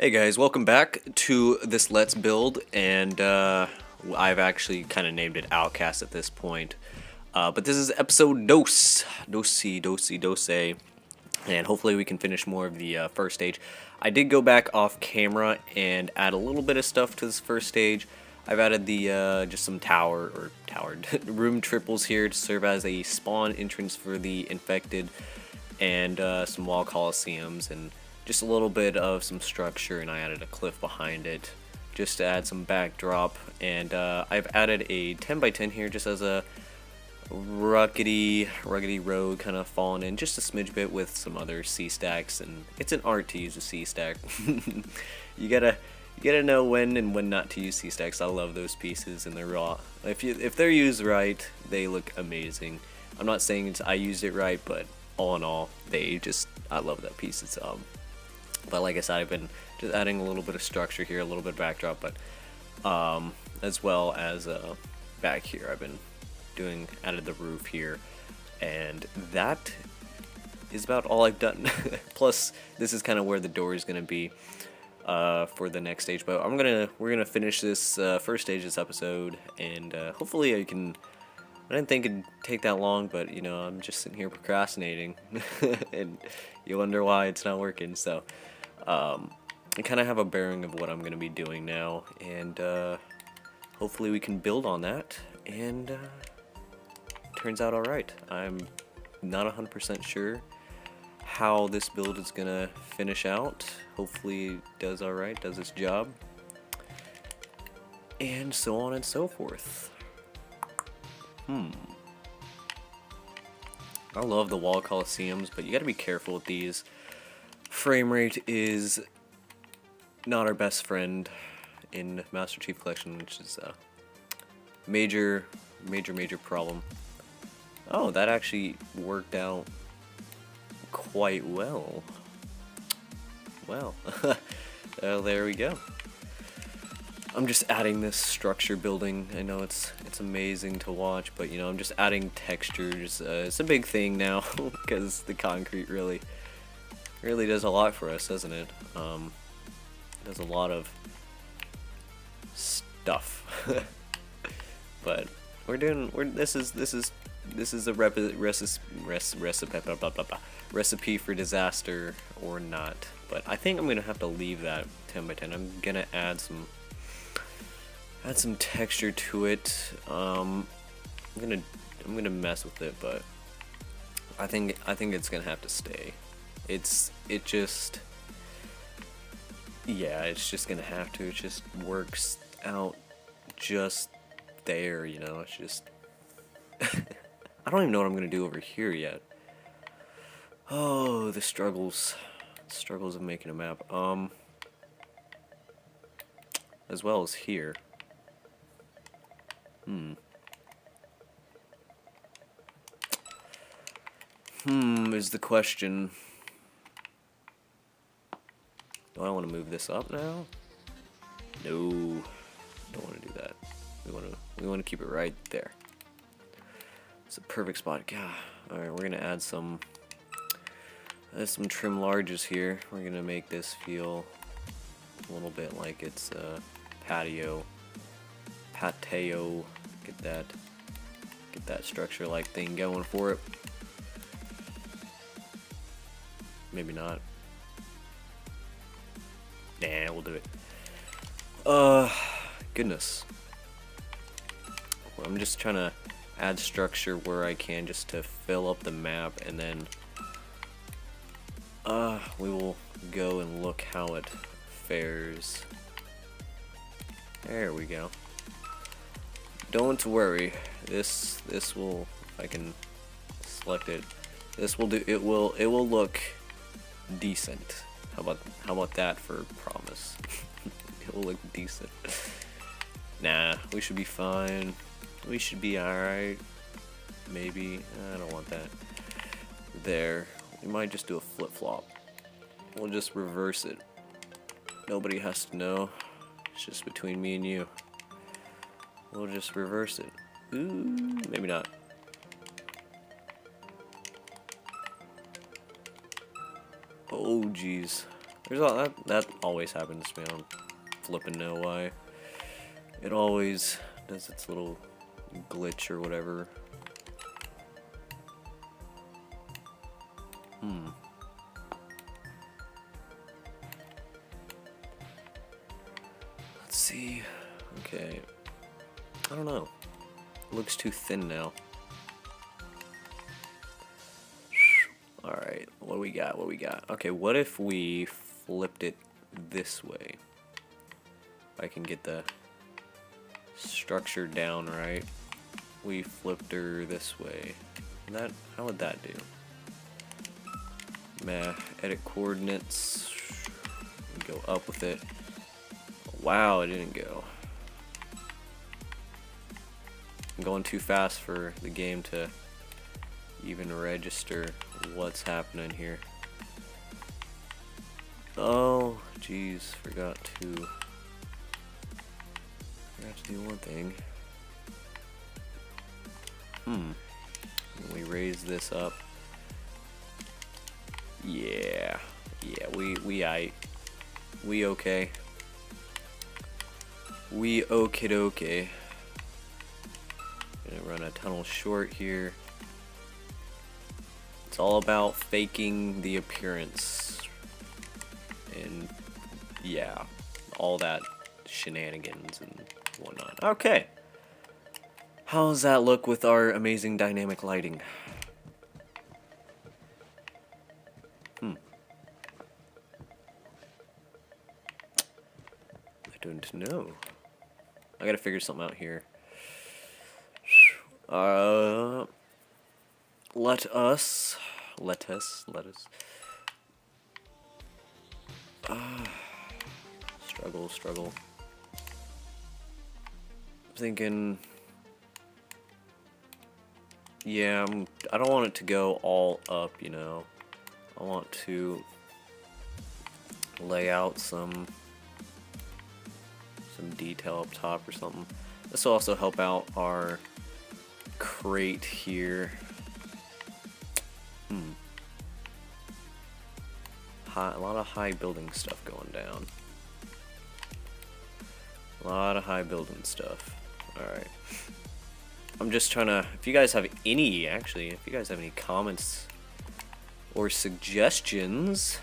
Hey guys, welcome back to this Let's Build, and I've actually kind of named it Outcast at this point. But this is episode dose, and hopefully we can finish more of the first stage. I did go back off camera and add a little bit of stuff to this first stage. I've added the just some towered room triples here to serve as a spawn entrance for the infected, and some wall coliseums, and just a little bit of some structure, and I added a cliff behind it just to add some backdrop. And I've added a 10x10 here just as a ruggedy road kind of falling in just a smidge bit with some other C stacks, and it's an art to use a C stack. you gotta know when and when not to use C stacks. I love those pieces, and they're raw. If they're used right, they look amazing. I'm not saying I used it right, but all in all, I love that piece. But like I said, I've been just adding a little bit of structure here, a little bit of backdrop, but as well as back here, I've been added the roof here, and that is about all I've done. Plus, this is kind of where the door is going to be for the next stage. But we're gonna finish this first stage of this episode, and hopefully I didn't think it'd take that long, but you know, I'm just sitting here procrastinating, and you wonder why it's not working. So I kind of have a bearing of what I'm going to be doing now, and hopefully we can build on that, and turns out alright. I'm not 100% sure how this build is going to finish out. Hopefully it does alright, does its job, and so on and so forth. I love the wall coliseums, but you gotta be careful with these. Frame rate is not our best friend in Master Chief Collection, which is a major problem. Oh, that actually worked out quite well. Well, there we go. I'm just adding this structure building. I know it's amazing to watch, but you know, I'm just adding textures. It's a big thing now because the concrete really does a lot for us, doesn't it? Does a lot of stuff. But this is a recipe for disaster or not. But I think I'm gonna have to leave that 10x10. I'm gonna add some texture to it. I'm gonna mess with it, but I think it's gonna have to stay. It's just gonna have to. It just works out just there, you know. It's just I don't even know what I'm gonna do over here yet. Oh, the struggles of making a map. As well as here. Is the question. Do I want to move this up now? No, don't want to do that. We want to keep it right there. It's a perfect spot. God. All right, we're gonna add some trim larges here. We're gonna make this feel a little bit like it's a patio. Get that structure-like thing going for it. Maybe not. Nah, we'll do it. Goodness. I'm just trying to add structure where I can just to fill up the map, and then we will go and look how it fares. There we go. Don't worry. This will, if I can select it, this will do. It will look decent. How about that for promise? It will look decent. Nah, we should be fine. We should be alright. Maybe. I don't want that. There. We might just do a flip-flop. We'll just reverse it. Nobody has to know. It's just between me and you. We'll just reverse it. Ooh, maybe not. Oh, geez. There's all that always happens to me. I don't flipping know why. It always does its little glitch or whatever. Let's see. Okay. I don't know. It looks too thin now. Alright, what do we got? What do we got? Okay, what if we flipped it this way? If I can get the structure down right. We flipped her this way. That, how would that do? Edit coordinates. Go up with it. Wow, it didn't go. I'm going too fast for the game to even register what's happening here. Oh, jeez, forgot to do one thing. We raise this up. Yeah, we okay. We okie dokie. Gonna run a tunnel short here. It's all about faking the appearance. And yeah, all that shenanigans and whatnot. Okay. How does that look with our amazing dynamic lighting? I don't know. I gotta figure something out here. Let us. Struggle. I'm thinking. Yeah, I don't want it to go all up, you know. I want to lay out some detail up top or something. This will also help out our crate here. A lot of high building stuff going down. A lot of high building stuff. Alright. I'm just trying to, if you guys have any comments or suggestions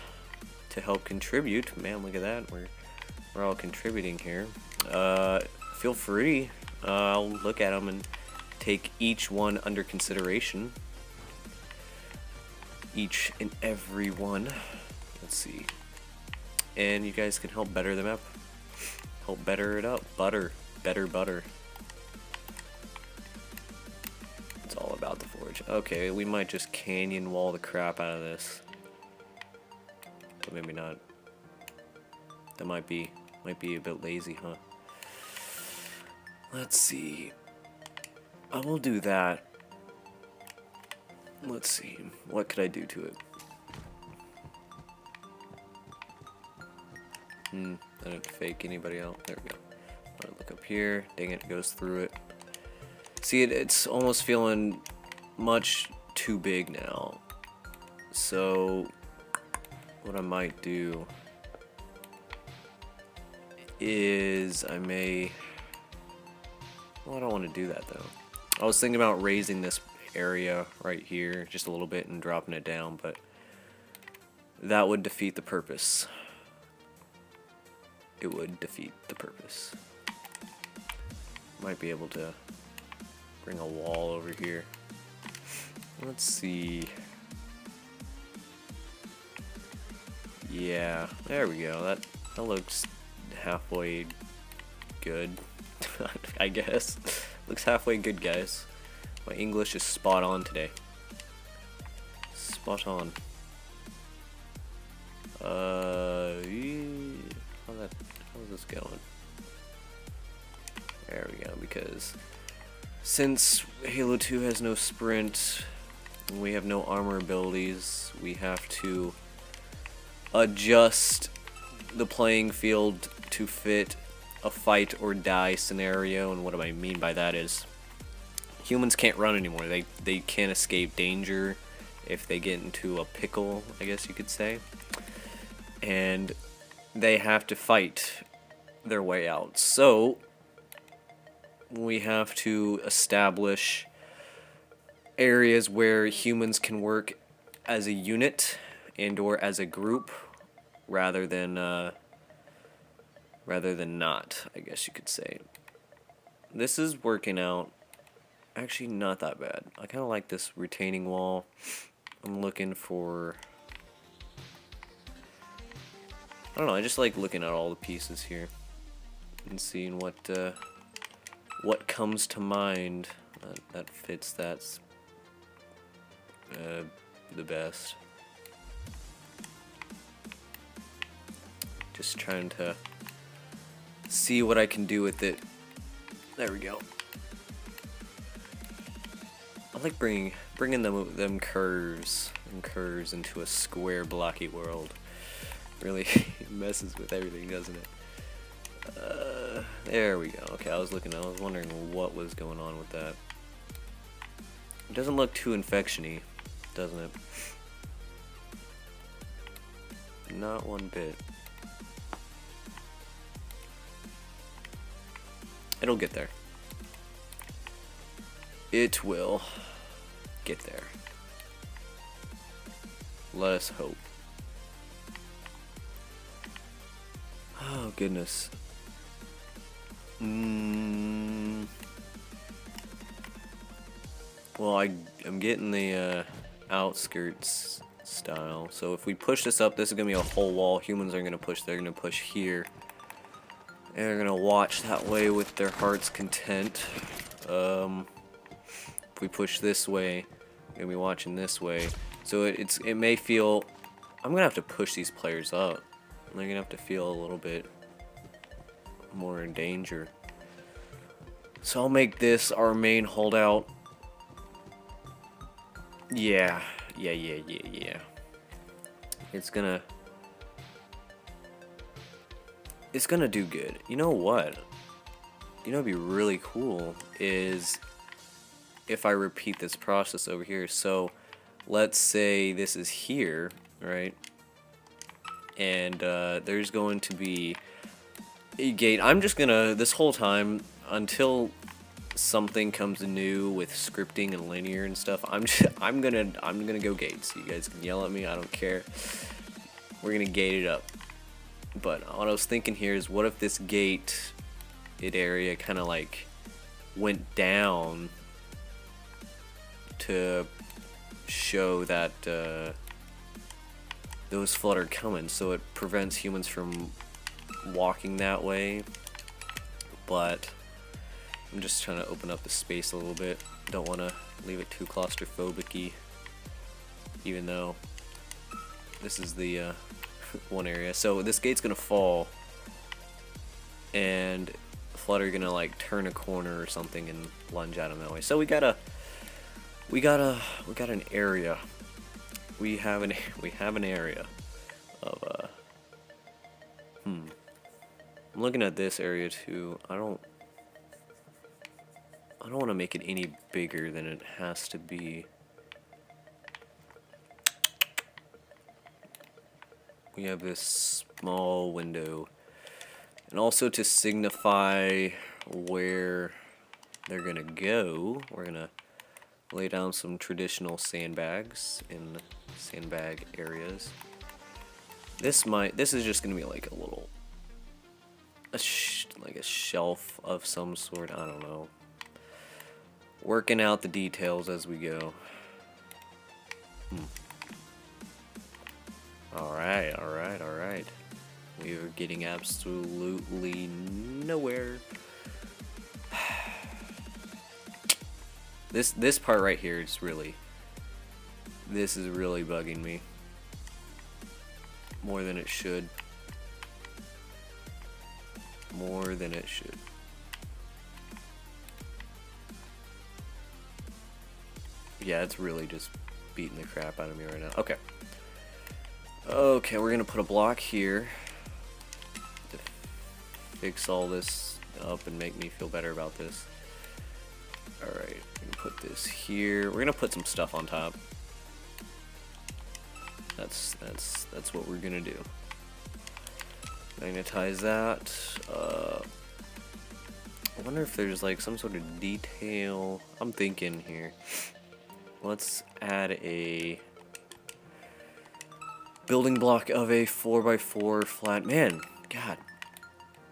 to help contribute, man, look at that, we're all contributing here. Feel free. I'll look at them and take each one under consideration. Each and every one. Let's see. And you guys can help better them up. Help better it up. Better butter. It's all about the forge. Okay, we might just canyon wall the crap out of this. But maybe not. That might be a bit lazy, huh? Let's see. I will do that. Let's see. What could I do to it? I didn't fake anybody out. There we go. Look up here. Dang it, goes through it. See, it's almost feeling much too big now. So, what I might do is I may... Well, I don't want to do that though. I was thinking about raising this area right here just a little bit and dropping it down, but that would defeat the purpose. It would defeat the purpose. Might be able to bring a wall over here. Let's see. Yeah, there we go. That looks halfway good. I guess. Looks halfway good, guys. My English is spot on today. Spot on. How's this going? There we go, because since Halo 2 has no sprint, and we have no armor abilities, we have to adjust the playing field to fit a fight or die scenario. And what do I mean by that is humans can't run anymore. They can't escape danger if they get into a pickle, I guess you could say. and they have to fight their way out. So we have to establish areas where humans can work as a unit and or as a group rather than not, I guess you could say. This is working out actually not that bad. I kind of like this retaining wall. I'm looking for, I don't know, I just like looking at all the pieces here and seeing what comes to mind that fits that's the best. Just trying to see what I can do with it. There we go. I like bringing them curves into a square blocky world. Really messes with everything, doesn't it? There we go. Okay, I was wondering what was going on with that. It doesn't look too infection-y, doesn't it? Not one bit. It'll get there. It will get there. Let us hope. Oh, goodness. Well, I'm getting the outskirts style. So if we push this up, this is going to be a whole wall. Humans are going to push. They're going to push here. And they're going to watch that way with their heart's content. If we push this way, we're going to be watching this way. So it may feel... I'm going to have to push these players up. They're going to have to feel a little bit more in danger. So I'll make this our main holdout. Yeah. It's gonna do good. You know what? You know what'd be really cool is if I repeat this process over here. So let's say this is here, right? And there's going to be a gate. I'm just gonna, this whole time, until something comes new with scripting and linear and stuff, I'm gonna go gates. You guys can yell at me, I don't care. We're gonna gate it up. But what I was thinking here is, what if this gated area kind of like went down to show that those flood are coming, so it prevents humans from walking that way. But I'm just trying to open up the space a little bit. Don't want to leave it too claustrophobic-y, even though this is the one area. So this gate's gonna fall, and the flood are gonna like turn a corner or something and lunge at them that way. So we got an area. We have an area of I'm looking at this area too. I don't want to make it any bigger than it has to be. We have this small window, and also to signify where they're gonna go, we're gonna lay down some traditional sandbags in sandbag areas. This is just gonna be like a shelf of some sort. I don't know. Working out the details as we go. Alright. We are getting absolutely nowhere. This part right here is really... This is really bugging me. More than it should. More than it should. Yeah, it's really just beating the crap out of me right now. Okay. Okay, we're gonna put a block here to fix all this up and make me feel better about this. Alright, we're gonna put this here. We're gonna put some stuff on top. That's what we're gonna do. Magnetize that. I wonder if there's like some sort of detail. I'm thinking here. Let's add a building block of a 4x4 flat. Man, God,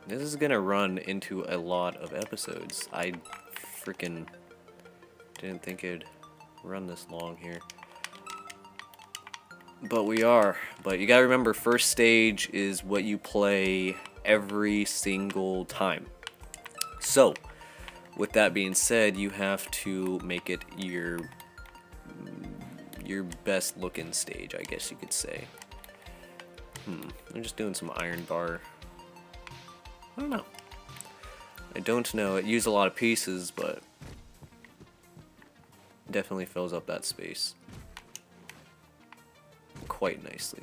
this is gonna run into a lot of episodes. I freaking didn't think it'd run this long here. But we are. But you gotta remember, first stage is what you play every single time. So, with that being said, you have to make it your best looking stage, I guess you could say. I'm just doing some iron bar. I don't know. I don't know. It used a lot of pieces, but definitely fills up that space quite nicely.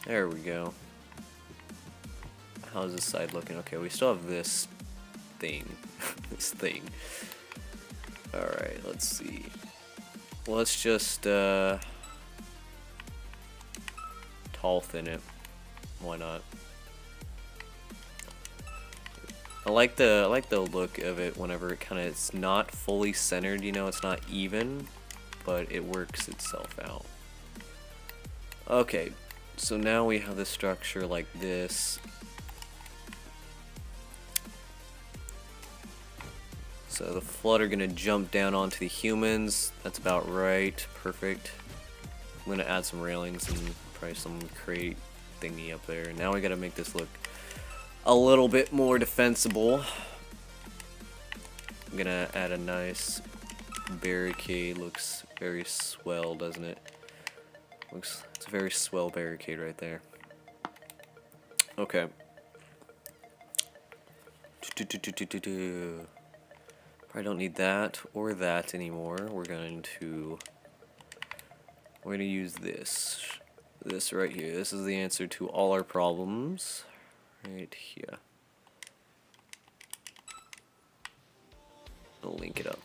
There we go. How's this side looking? Okay, we still have this thing. This thing. Alright, let's see. Let's just tall thin it. Why not? I like the look of it whenever it kinda, it's not fully centered, you know, it's not even, but it works itself out. Okay, so now we have the structure like this. So the flood are gonna jump down onto the humans. That's about right. Perfect. I'm gonna add some railings and probably some crate thingy up there. Now we gotta make this look a little bit more defensible. I'm gonna add a nice barricade. Looks very swell, doesn't it? Looks, it's a very swell barricade right there. Okay. Probably don't need that or that anymore. We're gonna use this right here. This is the answer to all our problems right here. I'll link it up.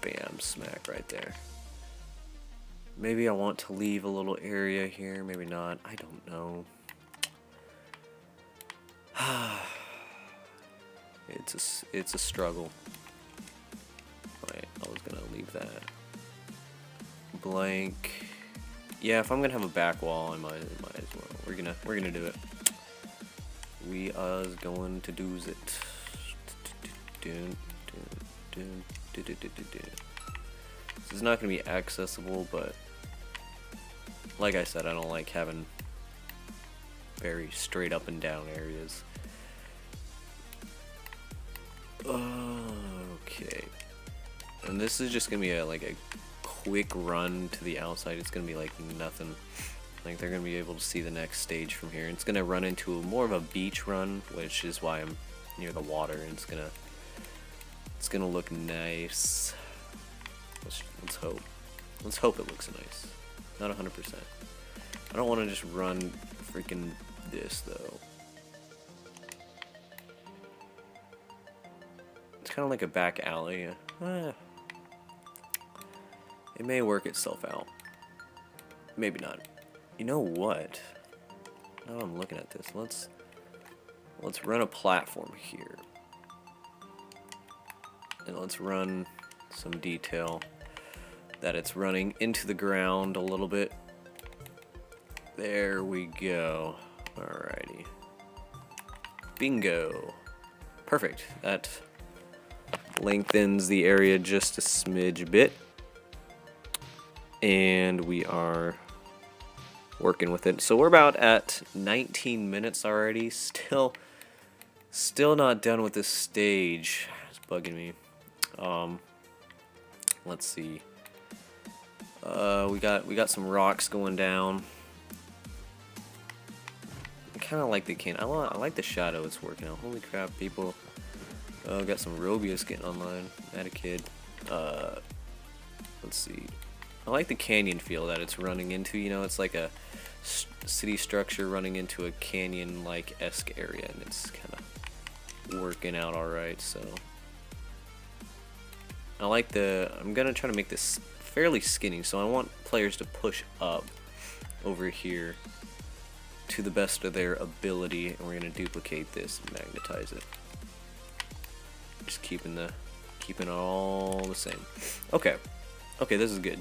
Bam, smack right there. Maybe I want to leave a little area here, maybe not. I don't know. It's a struggle. Right, I was gonna leave that blank. Yeah, if I'm gonna have a back wall, I might as well. We're gonna do it. We are going to do it. This is not gonna be accessible, but like I said, I don't like having very straight up and down areas. Okay, and this is just gonna be like a quick run to the outside. It's gonna be like nothing. Like they're gonna be able to see the next stage from here. It's gonna run into more of a beach run, which is why I'm near the water, and it's gonna look nice. Let's hope. Let's hope it looks nice. Not 100%. I don't want to just run freaking this though. It's kind of like a back alley. It may work itself out. Maybe not. You know what? Now I'm looking at this. Let's run a platform here. And let's run some detail that it's running into the ground a little bit. There we go. Alrighty. Bingo. Perfect. That lengthens the area just a smidge bit. And we are working with it. So we're about at 19 minutes already. Still not done with this stage. It's bugging me. Let's see. We got some rocks going down. I kind of like the I like the shadow it's working out. Holy crap, people! Got some Robius getting online. At a kid. Let's see. I like the canyon feel that it's running into. You know, it's like a city structure running into a canyon-like esque area, and it's kind of working out all right. So I like I'm gonna try to make this fairly skinny, so I want players to push up. over here to the best of their ability, and we're gonna duplicate this and magnetize it. Just keeping it all the same. Okay, this is good.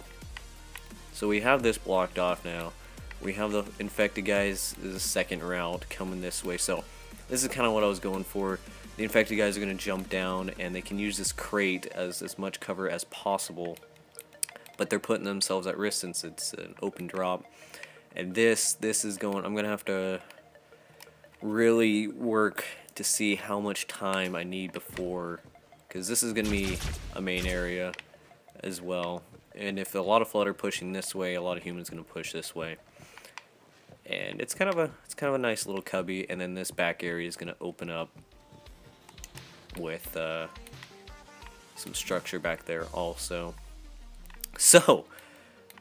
So we have this blocked off now. We have the infected guys, this is the second route coming this way. So this is kind of what I was going for. The infected guys are going to jump down, and they can use this crate as much cover as possible. But they're putting themselves at risk since it's an open drop. And this is going, I'm going to have to really work to see how much time I need before, because this is going to be a main area as well. And if a lot of flood are pushing this way, a lot of humans going to push this way. And it's kind of a nice little cubby, and then this back area is going to open up with some structure back there also. So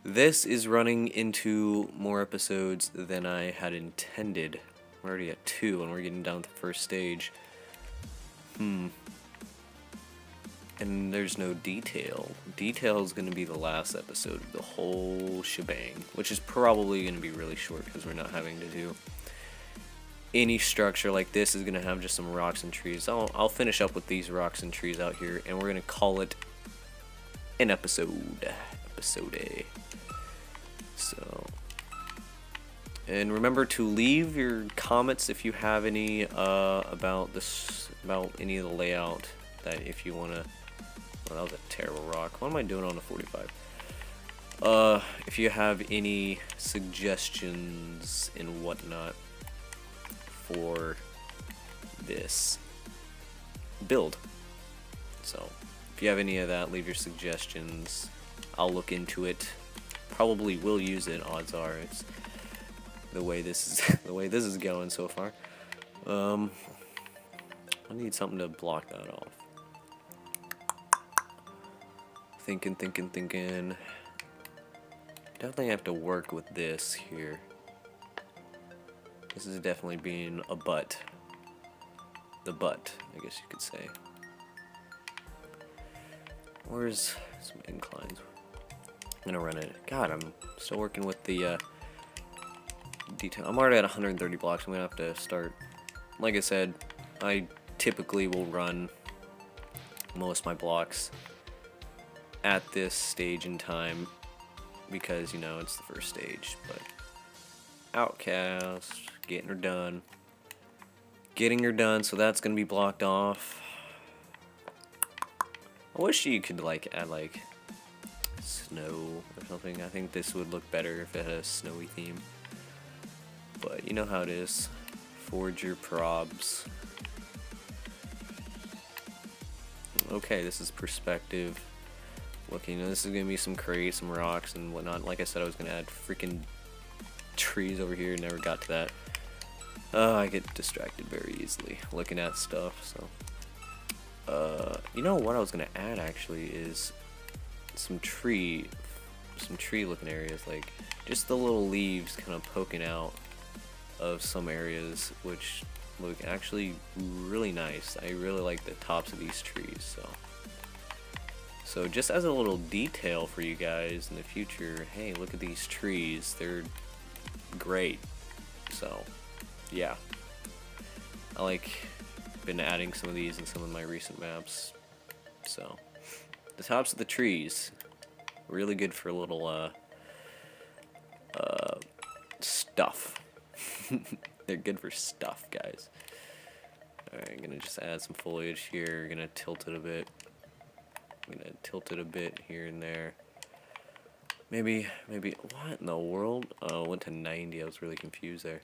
this is running into more episodes than I had intended. We're already at 2 and we're getting down to the first stage. And there's no detail. Detail is going to be the last episode of the whole shebang, which is probably going to be really short because we're not having to do any structure like this. Is going to have just some rocks and trees. I'll finish up with these rocks and trees out here, and we're going to call it an episode. Episode A. So, and remember to leave your comments if you have any about any of the layout, that if you want to. Well, that was a terrible rock. What am I doing on the 45? If you have any suggestions and whatnot for this build. So, if you have any of that, leave your suggestions. I'll look into it. Probably will use it, odds are. It's the way this is going so far. I need something to block that off. Thinking. Definitely have to work with this here. This is definitely being a butt. The butt, I guess you could say. Where's some inclines? I'm gonna run it. God, I'm still working with the detail. I'm already at 130 blocks. I'm gonna have to start. Like I said, I typically will run most of my blocks at this stage in time because, you know, it's the first stage. But Outcast, getting her done, so that's gonna be blocked off. I wish you could like add like snow or something. I think this would look better if it had a snowy theme, but you know how it is. Forge your probs. Okay, this is perspective. Looking, this is gonna be some crates, some rocks and whatnot. Like I said, I was gonna add freaking trees over here. Never got to that. I get distracted very easily looking at stuff. So, you know what I was gonna add actually is some tree looking areas, like just the little leaves kind of poking out of some areas, which look actually really nice. I really like the tops of these trees. So just as a little detail for you guys in the future, hey, look at these trees, they're great. So yeah, I like been adding some of these in some of my recent maps. So the tops of the trees, really good for a little stuff. They're good for stuff, guys. Alright, I'm gonna just add some foliage here, gonna tilt it a bit. I'm gonna tilt it a bit here and there. Maybe, what in the world? Oh, it went to 90, I was really confused there.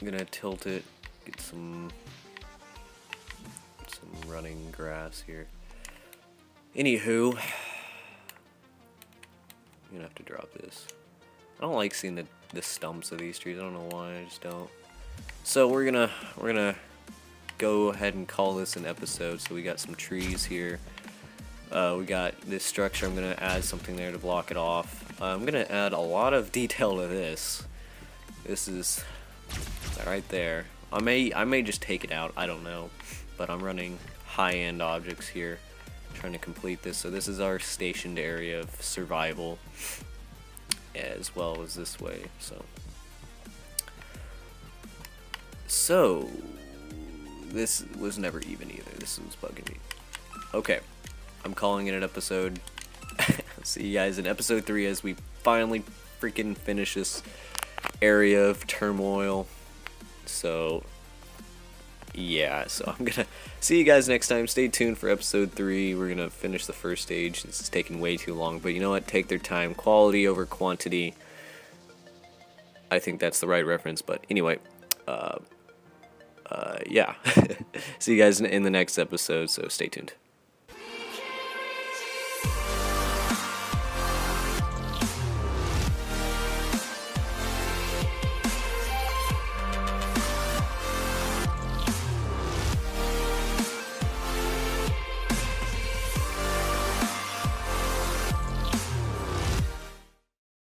I'm gonna tilt it, get some running grass here. Anywho, I'm gonna have to drop this. I don't like seeing the stumps of these trees. I don't know why, I just don't. So we're gonna go ahead and call this an episode. So we got some trees here. We got this structure. I'm gonna add something there to block it off. I'm gonna add a lot of detail to this. This is right there. I may just take it out. I don't know, but I'm running high-end objects here, trying to complete this. So this is our stationed area of survival. as well as this way. So this was never even either. This was bugging me. Okay, I'm calling it an episode. See you guys in episode 3 as we finally freaking finish this area of turmoil. So yeah, so I'm gonna see you guys next time. Stay tuned for episode 3. We're gonna finish the first stage. This is taking way too long, but you know what? Take their time. Quality over quantity. I think that's the right reference, but anyway, yeah. See you guys in the next episode, so stay tuned.